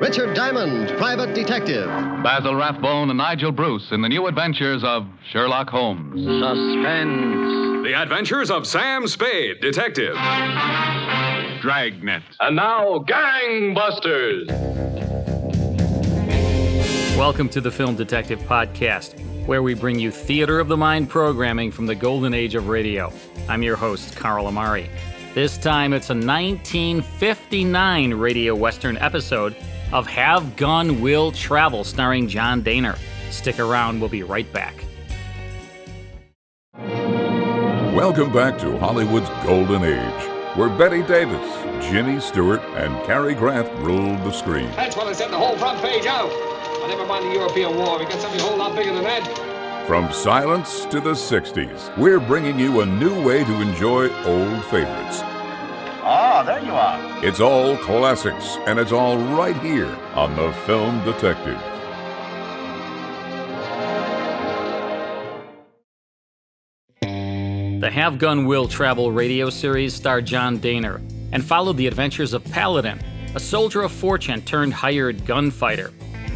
Richard Diamond, private detective. Basil Rathbone and Nigel Bruce in the new adventures of Sherlock Holmes. Suspense. The Adventures of Sam Spade, detective. Dragnet. And now, Gangbusters. Welcome to the Film Detective Podcast, where we bring you theater of the mind programming from the golden age of radio. I'm your host, Carl Amari. This time it's a 1959 radio western episode of Have Gun Will Travel, starring John Dehner. Stick around, we'll be right back. Welcome back to Hollywood's golden age, where Betty Davis, Ginny Stewart, and Cary Grant ruled the screen. That's what I sent the whole front page out. But never mind the European War. We got something a whole lot bigger than that. From silence to the 60s, we're bringing you a new way to enjoy old favorites. Oh, there you are. It's all classics, and it's all right here on The Film Detective. The Have Gun Will Travel radio series starred John Dehner and followed the adventures of Paladin, a soldier of fortune turned hired gunfighter.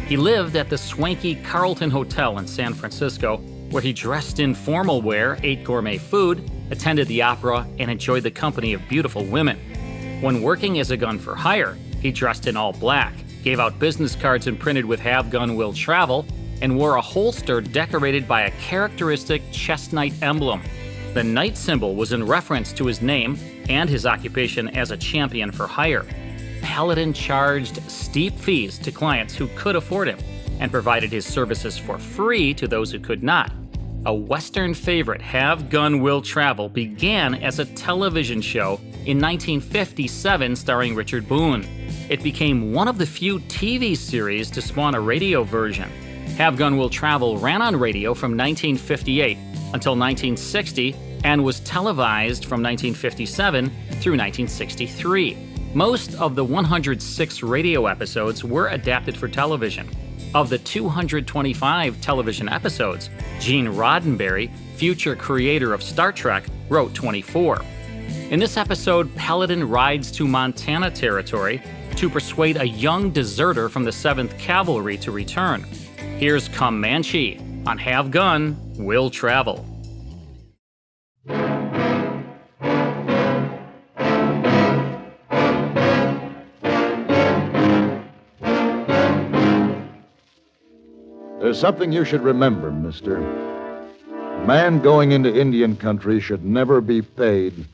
He lived at the swanky Carlton Hotel in San Francisco, where he dressed in formal wear, ate gourmet food, attended the opera, and enjoyed the company of beautiful women. When working as a gun for hire, he dressed in all black, gave out business cards imprinted with Have Gun Will Travel, and wore a holster decorated by a characteristic chest knight emblem. The knight symbol was in reference to his name and his occupation as a champion for hire. Paladin charged steep fees to clients who could afford him and provided his services for free to those who could not. A Western favorite, Have Gun Will Travel, began as a television show in 1957 starring Richard Boone. It became one of the few TV series to spawn a radio version. Have Gun Will Travel ran on radio from 1958 until 1960 and was televised from 1957 through 1963. Most of the 106 radio episodes were adapted for television. Of the 225 television episodes, Gene Roddenberry, future creator of Star Trek, wrote 24. In this episode, Paladin rides to Montana Territory to persuade a young deserter from the 7th Cavalry to return. Here's Comanche on Have Gun Will Travel. There's something you should remember, mister. A man going into Indian country should never be paid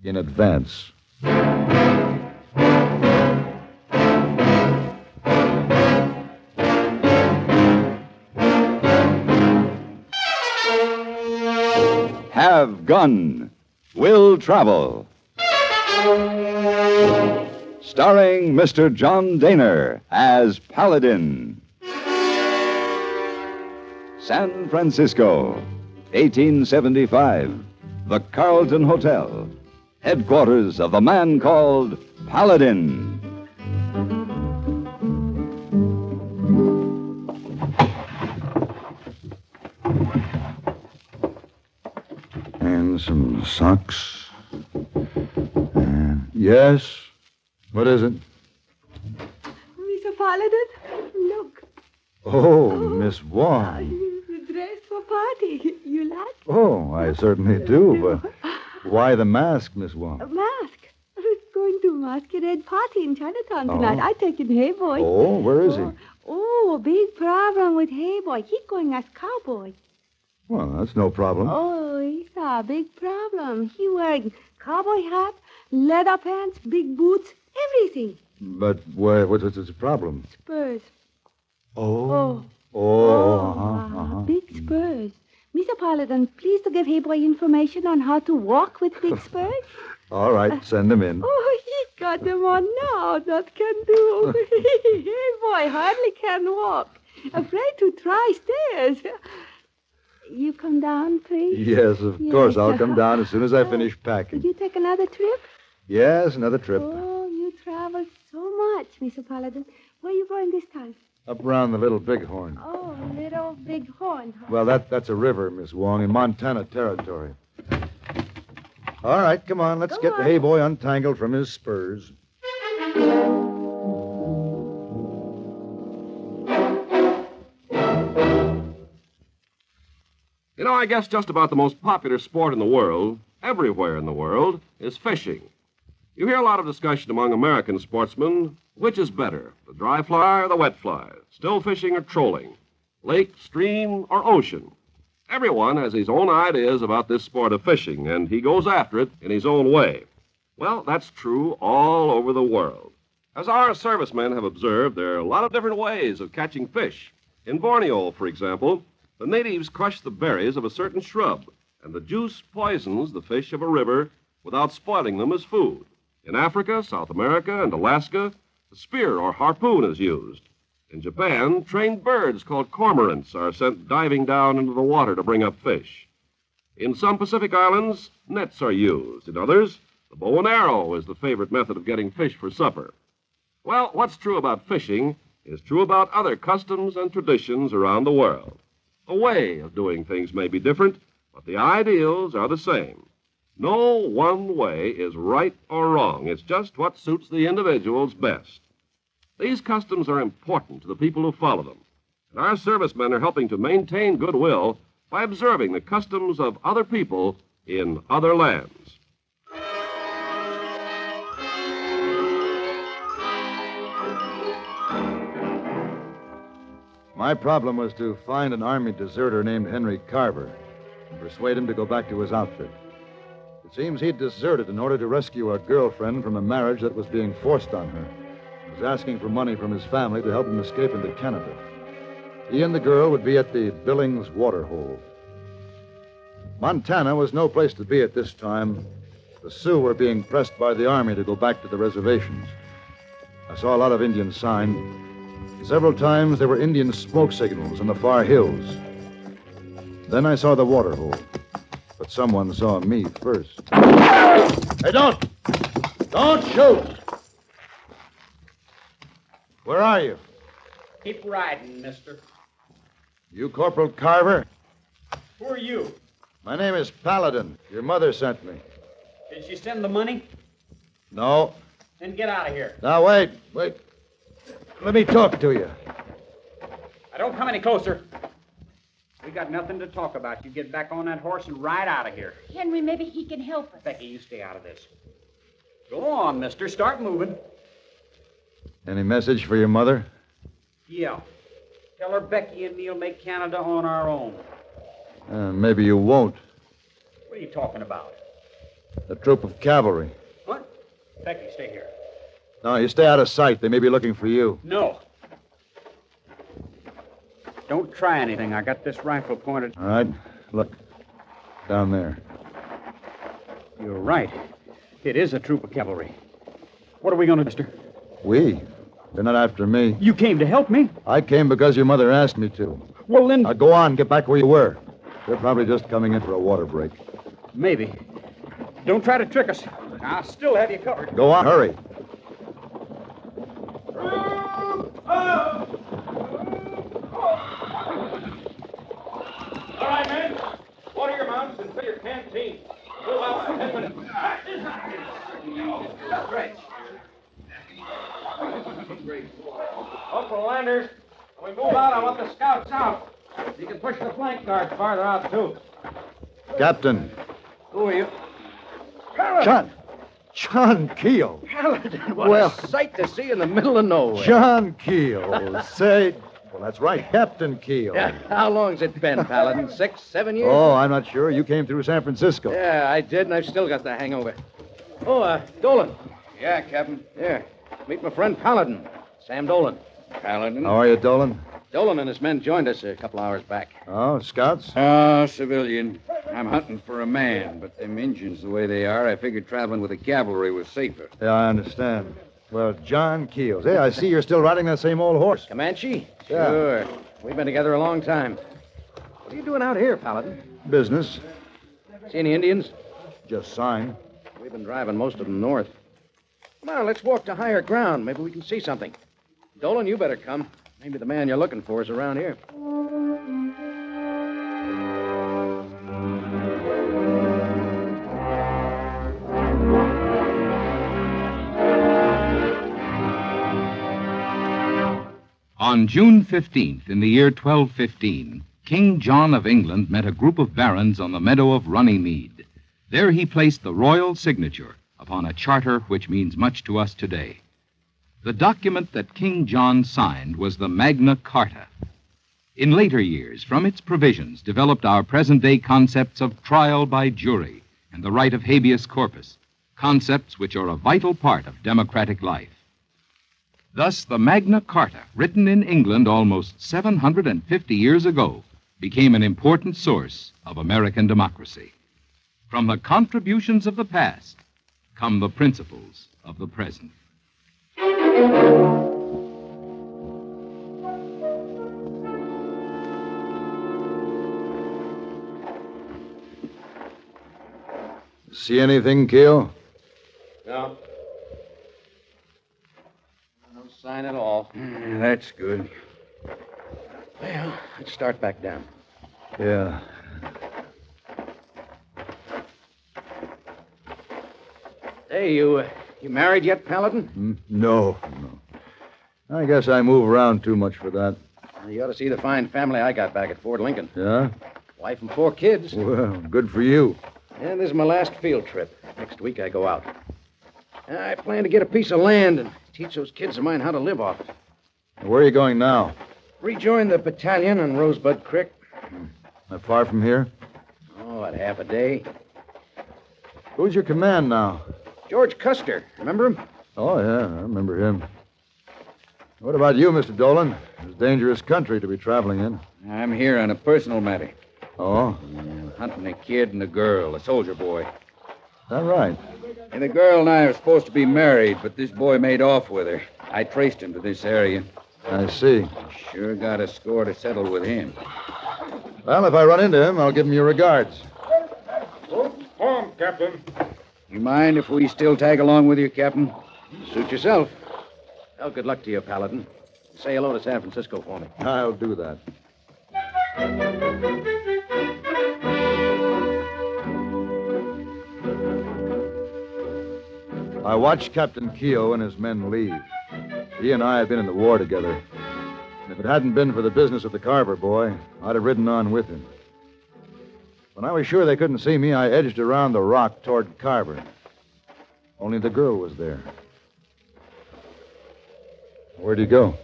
in advance. Have Gun Will Travel. Starring Mr. John Dehner as Paladin. San Francisco, 1875. The Carlton Hotel, headquarters of the man called Paladin. And some socks. Yes? What is it? Mr. Paladin, look. Oh, Miss Wong. The dress for party. You like? Oh, I certainly do. But why the mask, Miss Wong? A mask. It's going to a masquerade party in Chinatown tonight. I taken Hey Boy. Oh, where is he? Oh, big problem with Hey Boy. He's going as cowboy. Well, that's no problem. Oh, it's a big problem. He wearing cowboy hat, leather pants, big boots, everything. But what's the problem? Spurs. Oh. Big spurs. Mr. Paladin, please to give Hey Boy information on how to walk with big spurs. All right, send him in. Oh, he got them on now. That can do. Hey Boy hardly can walk. Afraid to try stairs. You come down, please? Yes, of course. I'll come down as soon as I finish packing. Did you take another trip? Yes, another trip. Oh, you travel so much, Mr. Paladin. Where are you going this time? Up around the Little Bighorn. Oh, Little Bighorn. Well, that's a river, Miss Wong, in Montana Territory. All right, come on. Let's get the Hey Boy untangled from his spurs. I guess just about the most popular sport in the world, everywhere in the world, is fishing. You hear a lot of discussion among American sportsmen, which is better, the dry fly or the wet fly, still fishing or trolling, lake, stream, or ocean. Everyone has his own ideas about this sport of fishing, and he goes after it in his own way. Well, that's true all over the world. As our servicemen have observed, there are a lot of different ways of catching fish. In Borneo, for example, the natives crush the berries of a certain shrub, and the juice poisons the fish of a river without spoiling them as food. In Africa, South America, and Alaska, the spear or harpoon is used. In Japan, trained birds called cormorants are sent diving down into the water to bring up fish. In some Pacific islands, nets are used. In others, the bow and arrow is the favorite method of getting fish for supper. Well, what's true about fishing is true about other customs and traditions around the world. The way of doing things may be different, but the ideals are the same. No one way is right or wrong. It's just what suits the individuals best. These customs are important to the people who follow them, and our servicemen are helping to maintain goodwill by observing the customs of other people in other lands. My problem was to find an Army deserter named Henry Carver and persuade him to go back to his outfit. It seems he'd deserted in order to rescue a girlfriend from a marriage that was being forced on her. He was asking for money from his family to help him escape into Canada. He and the girl would be at the Billings Waterhole. Montana was no place to be at this time. The Sioux were being pressed by the Army to go back to the reservations. I saw a lot of Indian sign. Several times there were Indian smoke signals in the far hills. Then I saw the waterhole. But someone saw me first. Hey, don't shoot! Where are you? Keep riding, mister. You Corporal Carver? Who are you? My name is Paladin. Your mother sent me. Did she send the money? No. Then get out of here. Now, wait. Let me talk to you. Now, don't come any closer. We got nothing to talk about. You get back on that horse and ride out of here. Henry, maybe he can help us. Becky, you stay out of this. Go on, mister. Start moving. Any message for your mother? Yeah. Tell her Becky and me'll make Canada on our own. Maybe you won't. What are you talking about? A troop of cavalry. What? Becky, stay here. No, you stay out of sight. They may be looking for you. No. Don't try anything. I got this rifle pointed. All right. Look. Down there. You're right. It is a troop of cavalry. What are we going to do, mister? We? They're not after me. You came to help me? I came because your mother asked me to. Well, then... Now, go on. Get back where you were. They're probably just coming in for a water break. Maybe. Don't try to trick us. I'll still have you covered. Go on. Hurry. All right, men. Water your mounts and fill your canteen. Move out. Uncle Landers, when we move out, I want the scouts out. You can push the flank guards farther out, too. Captain. Who are you? John Keel. Paladin, what a sight to see in the middle of nowhere. John Keel. Say... Well, that's right, Captain Keel. Yeah, how long's it been, Paladin? 6, 7 years? Oh, I'm not sure. You came through San Francisco. Yeah, I did, and I've still got the hangover. Oh, Dolan. Yeah, Captain. Here, meet my friend Paladin. Sam Dolan. Paladin. How are you, Dolan? Dolan and his men joined us a couple hours back. Oh, scouts? Civilian. I'm hunting for a man, but them Injuns the way they are, I figured traveling with the cavalry was safer. Yeah, I understand. Well, John Keel. Hey, I see you're still riding that same old horse. Comanche? Yeah. Sure. We've been together a long time. What are you doing out here, Paladin? Business. See any Indians? Just sign. We've been driving most of them north. Come on, let's walk to higher ground. Maybe we can see something. Dolan, you better come. Maybe the man you're looking for is around here. On June 15th, in the year 1215, King John of England met a group of barons on the meadow of Runnymede. There he placed the royal signature upon a charter which means much to us today. The document that King John signed was the Magna Carta. In later years, from its provisions developed our present-day concepts of trial by jury and the right of habeas corpus, concepts which are a vital part of democratic life. Thus, the Magna Carta, written in England almost 750 years ago, became an important source of American democracy. From the contributions of the past come the principles of the present. See anything, Keel? No. No sign at all. That's good. Well, let's start back down. Yeah. Hey, you married yet, Paladin? No. I guess I move around too much for that. Well, you ought to see the fine family I got back at Fort Lincoln. Yeah? Wife and 4 kids. Well, good for you. And this is my last field trip. Next week I go out. I plan to get a piece of land and teach those kids of mine how to live off it. Where are you going now? Rejoin the battalion on Rosebud Creek. Not far from here? Oh, about half a day. Who's your command now? George Custer. Remember him? Oh, yeah, I remember him. What about you, Mr. Dolan? It's a dangerous country to be traveling in. I'm here on a personal matter. Oh? Hunting a kid and a girl, a soldier boy. Is that right? And the girl and I are supposed to be married, but this boy made off with her. I traced him to this area. I see. Sure got a score to settle with him. Well, if I run into him, I'll give him your regards. Home, Captain. You mind if we still tag along with you, Captain? Suit yourself. Well, good luck to you, Paladin. Say hello to San Francisco for me. I'll do that. I watched Captain Keogh and his men leave. He and I have been in the war together. And if it hadn't been for the business of the Carver boy, I'd have ridden on with him. When I was sure they couldn't see me, I edged around the rock toward Carver. Only the girl was there. Where'd you go?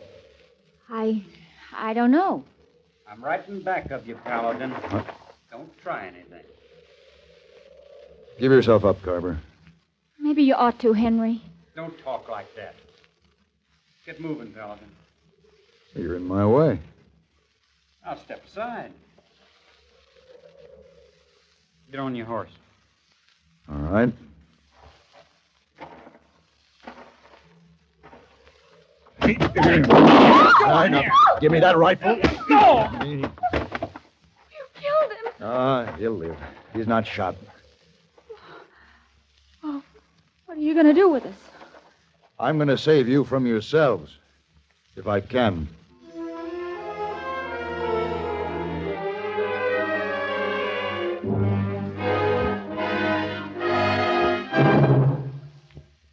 I don't know. I'm right in back of you, Paladin. Don't try anything. Give yourself up, Carver. Maybe you ought to, Henry. Don't talk like that. Get moving, Paladin. You're in my way. I'll step aside. Get on your horse. All right. Give me that rifle. No! You killed him. Ah, he'll live. He's not shot. Oh, what are you going to do with us? I'm going to save you from yourselves, if I can.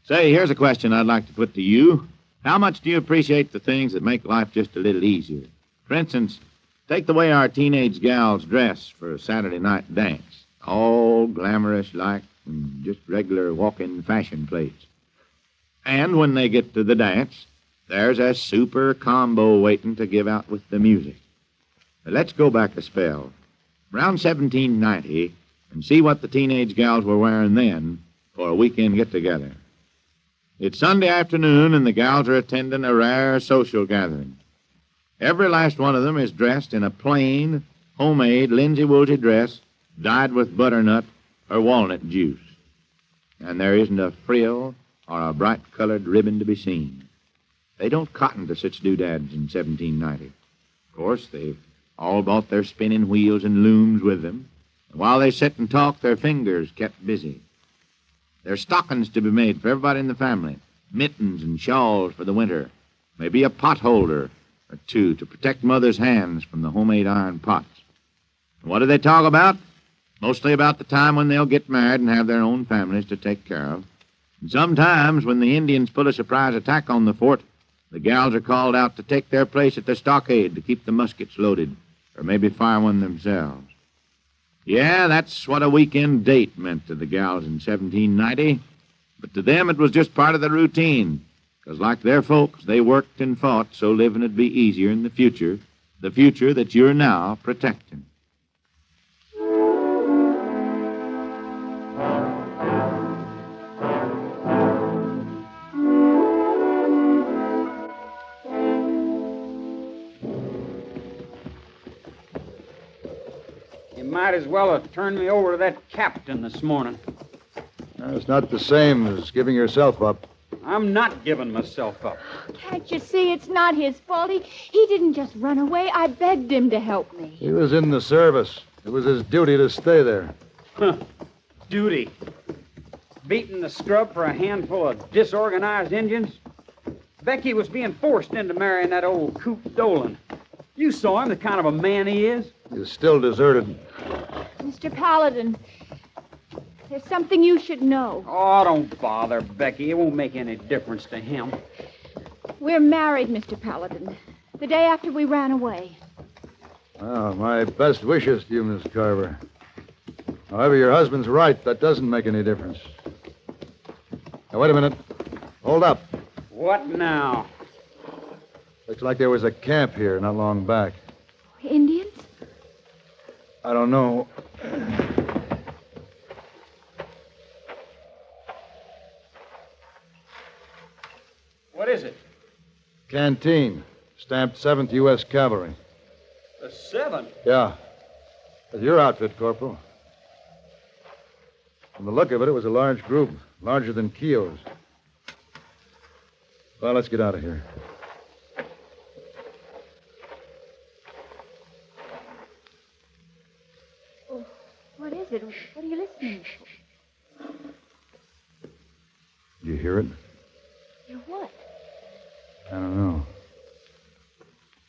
Say, here's a question I'd like to put to you. How much do you appreciate the things that make life just a little easier? For instance, take the way our teenage gals dress for a Saturday night dance. All glamorous like, and just regular walk-in fashion plates. And when they get to the dance, there's a super combo waiting to give out with the music. But let's go back a spell. Around 1790, and see what the teenage gals were wearing then for a weekend get-together. It's Sunday afternoon, and the gals are attending a rare social gathering. Every last one of them is dressed in a plain, homemade, linsey-woolsey dress dyed with butternut or walnut juice. And there isn't a frill or a bright-colored ribbon to be seen. They don't cotton to such doodads in 1790. Of course, they've all bought their spinning wheels and looms with them. And while they sit and talk, their fingers kept busy. There's stockings to be made for everybody in the family, mittens and shawls for the winter, maybe a pot holder or two to protect Mother's hands from the homemade iron pots. And what do they talk about? Mostly about the time when they'll get married and have their own families to take care of. And sometimes when the Indians pull a surprise attack on the fort, the gals are called out to take their place at the stockade to keep the muskets loaded, or maybe fire one themselves. Yeah, that's what a weekend date meant to the gals in 1790. But to them, it was just part of the routine. Because like their folks, they worked and fought so living would be easier in the future that you're now protecting. You might as well have turned me over to that captain this morning. It's not the same as giving yourself up. I'm not giving myself up. Can't you see it's not his fault? He didn't just run away. I begged him to help me. He was in the service. It was his duty to stay there. Huh. Duty. Beating the scrub for a handful of disorganized Indians? Becky was being forced into marrying that old coot Dolan. You saw him, the kind of a man he is. He's still deserted. Mr. Paladin, there's something you should know. Oh, don't bother, Becky. It won't make any difference to him. We're married, Mr. Paladin. The day after we ran away. Oh, my best wishes to you, Miss Carver. However, your husband's right. That doesn't make any difference. Now, wait a minute. Hold up. What now? Looks like there was a camp here not long back. Indians? I don't know. What is it? Canteen. Stamped 7th U.S. Cavalry. The 7th? Yeah. That's your outfit, Corporal. From the look of it, it was a large group. Larger than Keogh's. Well, let's get out of here. Oh, what is it? What are you listening for? You hear it? Hear what? I don't know.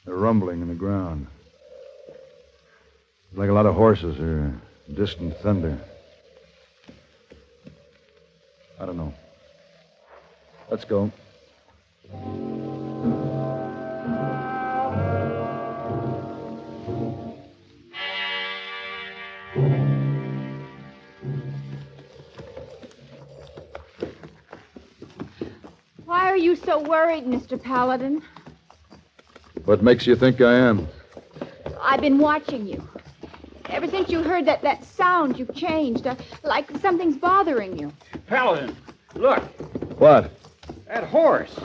A rumbling in the ground. Like a lot of horses or distant thunder. I don't know. Let's go. Why are you so worried, Mr. Paladin? What makes you think I am? I've been watching you. Ever since you heard that sound, you've changed. Like something's bothering you. Paladin, look. What? That horse.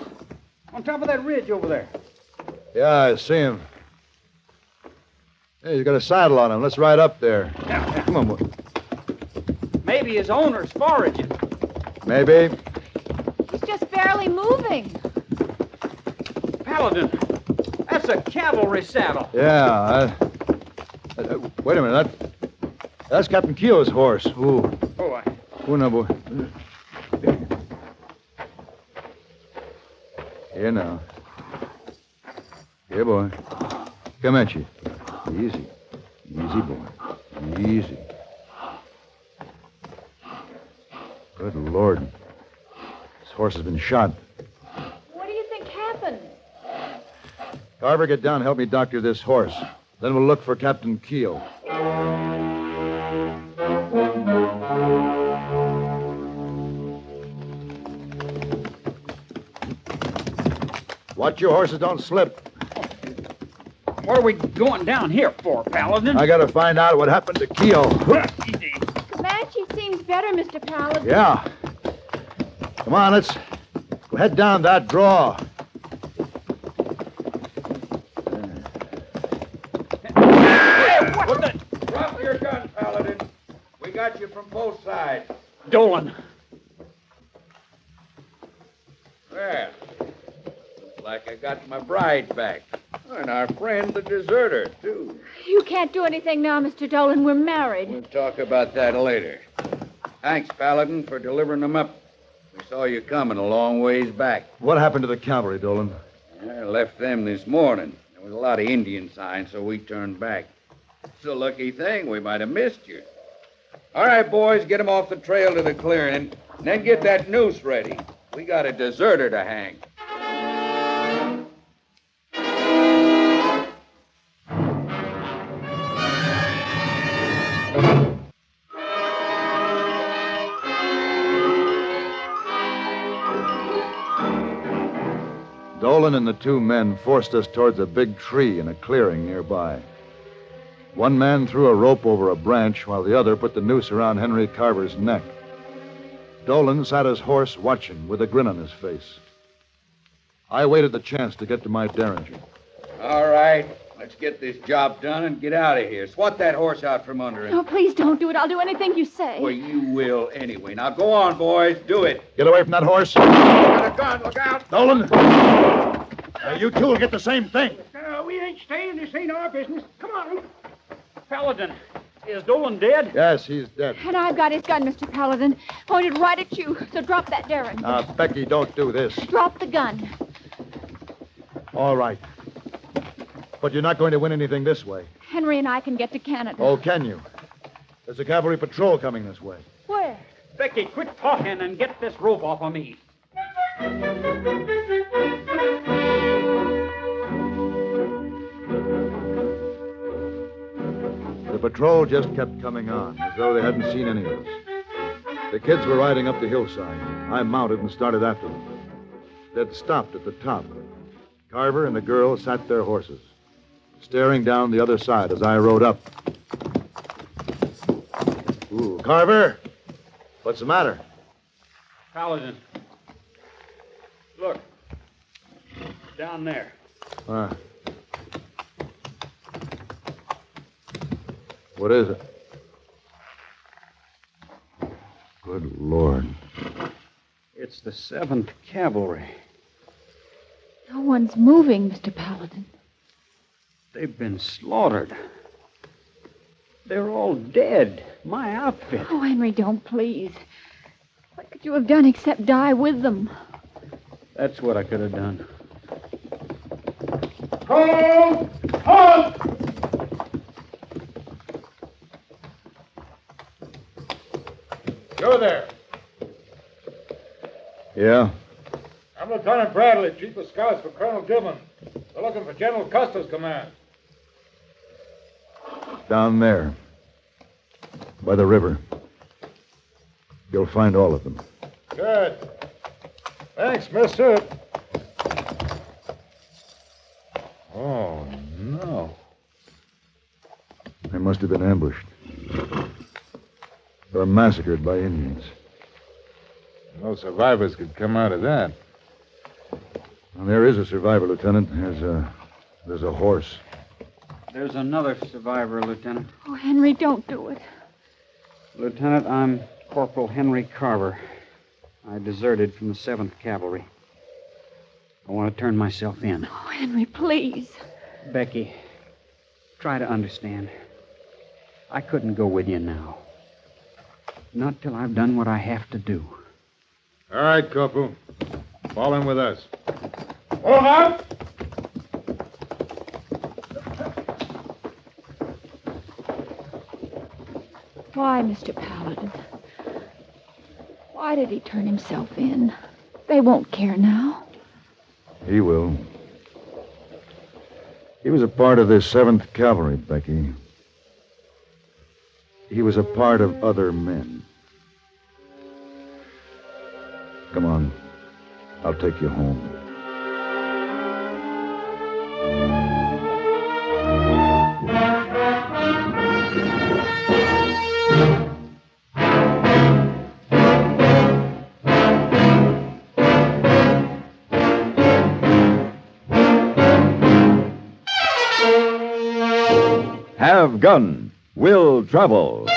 On top of that ridge over there. Yeah, I see him. Hey, he's got a saddle on him. Let's ride up there. Yeah. Come on, boy. Maybe his owner's foraging. Maybe. He's just barely moving. Paladin, that's a cavalry saddle. Yeah, wait a minute. That's Captain Keogh's horse. Ooh. Oh, Ooh, now, boy. Here now. Here, boy. Comanche. Easy. Easy, boy. Easy. Good Lord. This horse has been shot. What do you think happened? Carver, get down and help me doctor this horse. Then we'll look for Captain Keogh. Watch your horses don't slip. What are we going down here for, Paladin? I gotta find out what happened to Keogh. Comanche seems better, Mr. Paladin. Yeah. Come on, let's go head down that draw. What the? Drop your gun, Paladin. We got you from both sides. Dolan. Well, looks like I got my bride back. And our friend, the deserter, too. You can't do anything now, Mr. Dolan. We're married. We'll talk about that later. Thanks, Paladin, for delivering them up. We saw you coming a long ways back. What happened to the cavalry, Dolan? I left them this morning. There was a lot of Indian signs, so we turned back. It's a lucky thing we might have missed you. All right, boys, get them off the trail to the clearing, and then get that noose ready. We got a deserter to hang. Dolan and the two men forced us towards a big tree in a clearing nearby. One man threw a rope over a branch while the other put the noose around Henry Carver's neck. Dolan sat his horse watching with a grin on his face. I waited the chance to get to my Derringer. All right. Let's get this job done and get out of here. Swat that horse out from under him. No, please don't do it. I'll do anything you say. Well, you will anyway. Now, go on, boys. Do it. Get away from that horse. Got a gun. Look out. Dolan. You two will get the same thing. We ain't staying. This ain't our business. Come on. Paladin, is Dolan dead? Yes, he's dead. And I've got his gun, Mr. Paladin, pointed right at you. So drop that Derringer. Now, Becky, don't do this. Drop the gun. All right. But you're not going to win anything this way. Henry and I can get to Canada. Oh, can you? There's a cavalry patrol coming this way. Where? Becky, quit talking and get this rope off of me. The patrol just kept coming on, as though they hadn't seen any of us. The kids were riding up the hillside. I mounted and started after them. They'd stopped at the top. Carver and the girl sat their horses, staring down the other side as I rode up. Ooh, Carver! What's the matter? Paladin. Look. Down there. What is it? Good Lord. It's the 7th Cavalry. No one's moving, Mr. Paladin. They've been slaughtered. They're all dead. My outfit. Oh, Henry, don't, please. What could you have done except die with them? That's what I could have done. Hold! Hold! You're there. Yeah? I'm Lieutenant Bradley, Chief of Scouts for Colonel Gibbon. We're looking for General Custer's command. Down there. By the river. You'll find all of them. Good. Thanks, mister. Oh, no. They must have been ambushed. Or massacred by Indians. No survivors could come out of that. Well, there is a survivor, Lieutenant. There's a horse. There's another survivor, Lieutenant. Oh, Henry, don't do it. Lieutenant, I'm Corporal Henry Carver. I deserted from the 7th Cavalry. I want to turn myself in. Oh, Henry, please. Becky, try to understand. I couldn't go with you now. Not till I've done what I have to do. All right, Corporal. Fall in with us. Hold out! Why, Mr. Paladin? Why did he turn himself in? They won't care now. He will. He was a part of this 7th Cavalry, Becky. He was a part of other men. Come on. I'll take you home. Have Gun, Will Travel.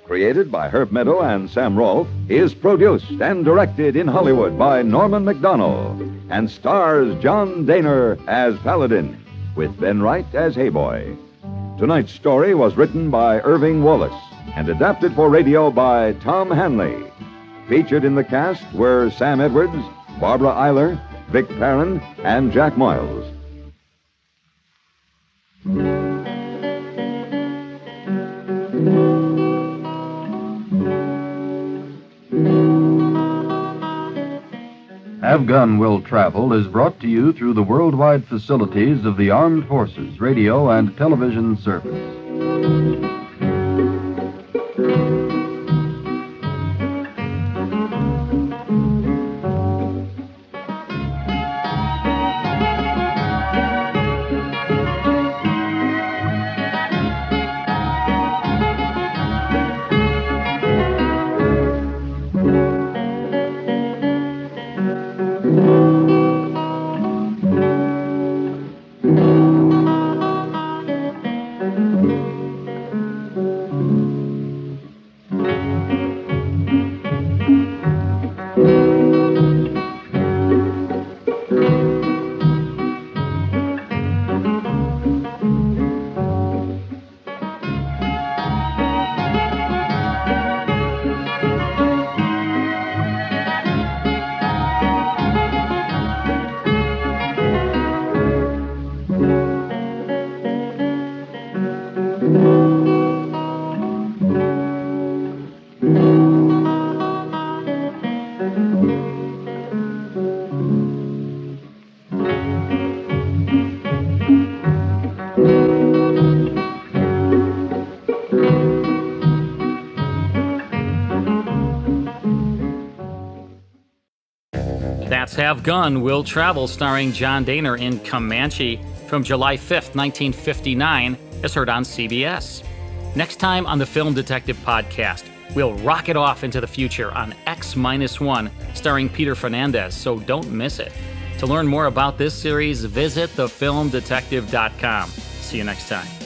Created by Herb Meadow and Sam Rolfe, is produced and directed in Hollywood by Norman McDonnell and stars John Dehner as Paladin, with Ben Wright as Hayboy. Tonight's story was written by Irving Wallace and adapted for radio by Tom Hanley. Featured in the cast were Sam Edwards, Barbara Eiler, Vic Perrin, and Jack Moyles. Have Gun, Will Travel is brought to you through the worldwide facilities of the Armed Forces Radio and Television Service. That's Have Gun, Will Travel, starring John Dehner in Comanche from July 5th, 1959, as heard on CBS. Next time on the Film Detective Podcast, we'll rocket off into the future on X-1, starring Peter Fernandez, so don't miss it. To learn more about this series, visit thefilmdetective.com. See you next time.